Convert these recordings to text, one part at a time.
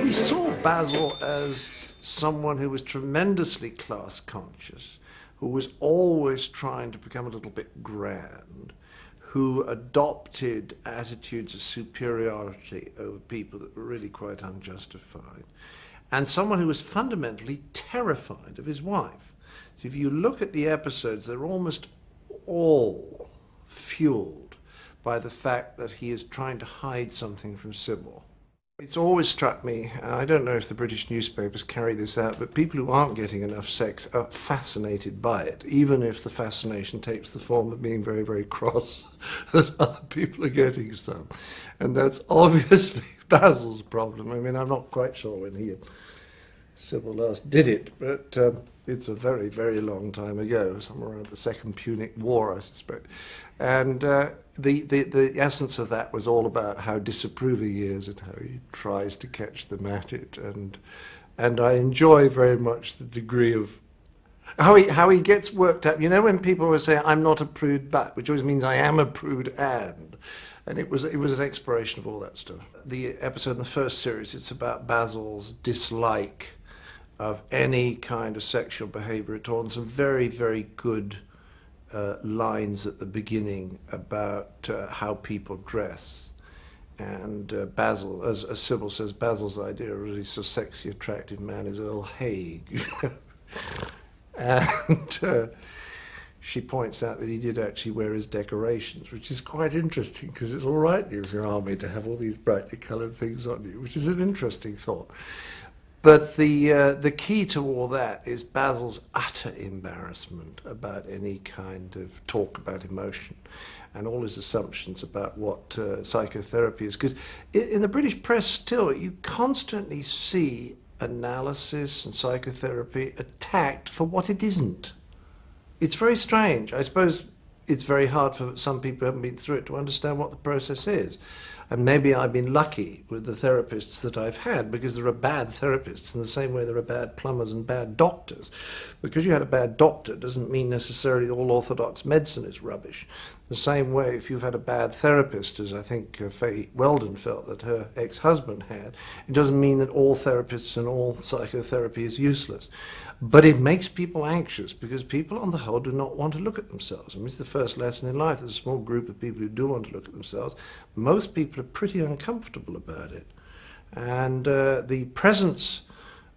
we saw Basil as someone who was tremendously class conscious, who was always trying to become a little bit grand, who adopted attitudes of superiority over people that were really quite unjustified, and someone who was fundamentally terrified of his wife. So if you look at the episodes, they're almost all fueled by the fact that he is trying to hide something from Sybil. It's always struck me, and I don't know if the British newspapers carry this out, but people who aren't getting enough sex are fascinated by it, even if the fascination takes the form of being very, very cross that other people are getting some. And that's obviously Basil's problem. I mean, I'm not quite sure when he and Sybil last did it, but it's a very, very long time ago, somewhere around the Second Punic War, I suspect. And the essence of that was all about how disapproving he is and how he tries to catch them at it. And I enjoy very much the degree of how he gets worked up. You know, when people were saying, "I'm not a prude but," which always means I am a prude and it was an exploration of all that stuff. The episode in the first series, it's about Basil's dislike of any kind of sexual behavior at all, and some very, very good lines at the beginning about how people dress. And Basil, as Sybil says, Basil's idea of a really so sexy, attractive man is Earl Haig. And she points out that he did actually wear his decorations, which is quite interesting, because it's all right in your army to have all these brightly coloured things on you, which is an interesting thought. But the key to all that is Basil's utter embarrassment about any kind of talk about emotion and all his assumptions about what psychotherapy is. Because in the British press still, you constantly see analysis and psychotherapy attacked for what it isn't. It's very strange. I suppose it's very hard for some people who haven't been through it to understand what the process is. And maybe I've been lucky with the therapists that I've had, because there are bad therapists in the same way there are bad plumbers and bad doctors. Because you had a bad doctor doesn't mean necessarily all orthodox medicine is rubbish. The same way, if you've had a bad therapist, as I think Faye Weldon felt that her ex-husband had, it doesn't mean that all therapists and all psychotherapy is useless. But it makes people anxious, because people on the whole do not want to look at themselves. I mean, it's the first lesson in life. There's a small group of people who do want to look at themselves. Most people are pretty uncomfortable about it. And the presence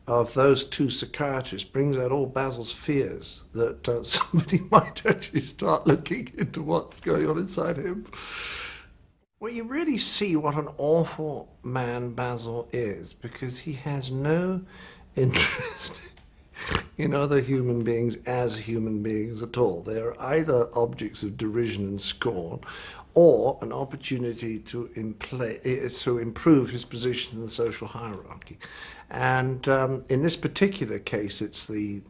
of those two psychiatrists brings out all Basil's fears that somebody might actually start looking into what's going on inside him. Well, you really see what an awful man Basil is, because he has no interest in other human beings as human beings at all. They are either objects of derision and scorn, or an opportunity to improve his position in the social hierarchy. And in this particular case, it's the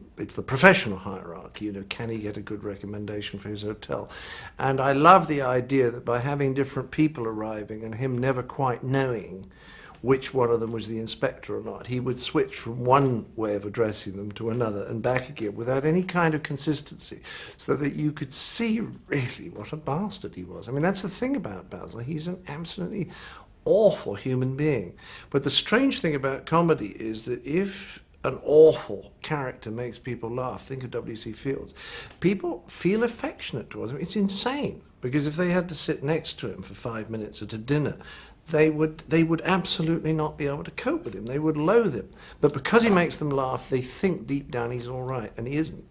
professional hierarchy. You know, can he get a good recommendation for his hotel? And I love the idea that by having different people arriving and him never quite knowing which one of them was the inspector or not, he would switch from one way of addressing them to another and back again without any kind of consistency, so that you could see really what a bastard he was. I mean, that's the thing about Basil. He's an absolutely awful human being. But the strange thing about comedy is that if an awful character makes people laugh, think of W.C. Fields, people feel affectionate towards him. It's insane, because if they had to sit next to him for 5 minutes at a dinner, they would absolutely not be able to cope with him. They would loathe him. But because he makes them laugh, they think deep down he's all right, and he isn't.